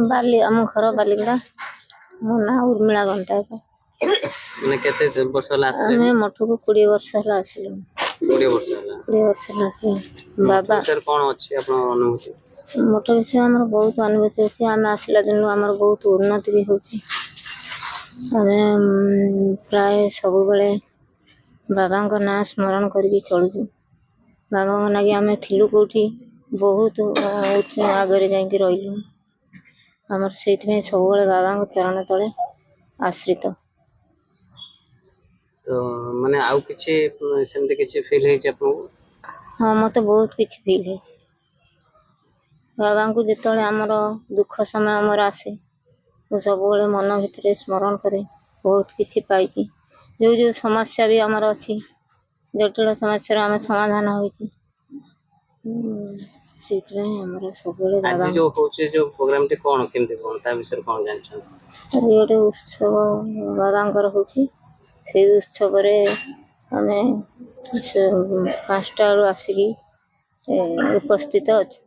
ବାଲି ଆମ ଘର ବାଲିଗୁଡ଼ା। ମୋ ନାଁ ଉର୍ମିଳା ଘଣ୍ଟାକ। ମାନେ କେତେ ବର୍ଷ ହେଲା ଆସିଲେ? ଆମେ ମଠକୁ 20 ବର୍ଷ ହେଲା ଆସିଲୁ। 20 ବର୍ଷ ହେଲା। 20 ବର୍ଷ ହେଲା ଆସିଲୁ। ବାବା ବିଷୟରେ କଣ ଅଛି ଆପଣଙ୍କ ଅନୁଭୂତି? ମଠ ବିଷୟରେ ଆମର ବହୁତ ଅନୁଭୂତି ଅଛି। ଆମେ ଆସିଲା ଦିନୁ ଆମର ବହୁତ ଉନ୍ନତି ବି ହେଉଛି। ଆମେ ପ୍ରାୟ ସବୁବେଳେ ବାବାଙ୍କ ନାଁ ସ୍ମରଣ କରିକି ଚଳୁଛୁ। ବାବାଙ୍କ ନାଗି ଆମେ ଥିଲୁ କେଉଁଠି ବହୁତ ଆଗରେ ଯାଇକି ରହିଲୁ। ଆମର ସେଇଥିପାଇଁ ସବୁବେଳେ ବାବାଙ୍କ ଚରଣ ତଳେ ଆଶ୍ରିତ। ତ ମାନେ ଆଉ କିଛି ସେମିତି କିଛି ଫିଲ୍ ହେଇଛି ଆପଣଙ୍କୁ? ହଁ, ମୋତେ ବହୁତ କିଛି ଫିଲ୍ ହେଇଛି। ବାବାଙ୍କୁ ଯେତେବେଳେ ଆମର ଦୁଃଖ ସମୟ ଆମର ଆସେ, ମୁଁ ସବୁବେଳେ ମନ ଭିତରେ ସ୍ମରଣ କରେ। ବହୁତ କିଛି ପାଇଛି। ଯେଉଁ ସମସ୍ୟା ବି ଆମର ଅଛି, ଜଟିଳ ସମସ୍ୟାର ଆମେ ସମାଧାନ ହୋଇଛି। ସେଇଥିପାଇଁ ଆମର ସବୁବେଳେ ଆଜି ଯୋଉ ହଉଛି ଯୋଉ ପ୍ରୋଗ୍ରାମଟି କଣ କେମିତି କଣ ତା ବିଷୟରେ କଣ ଜାଣିଛନ୍ତି? ଆଜି ଗୋଟେ ଉତ୍ସବ ବାବାଙ୍କର ହେଉଛି। ସେଇ ଉତ୍ସବରେ ଆମେ 5ଟା ବେଳୁ ଆସିକି ଉପସ୍ଥିତ ଅଛୁ।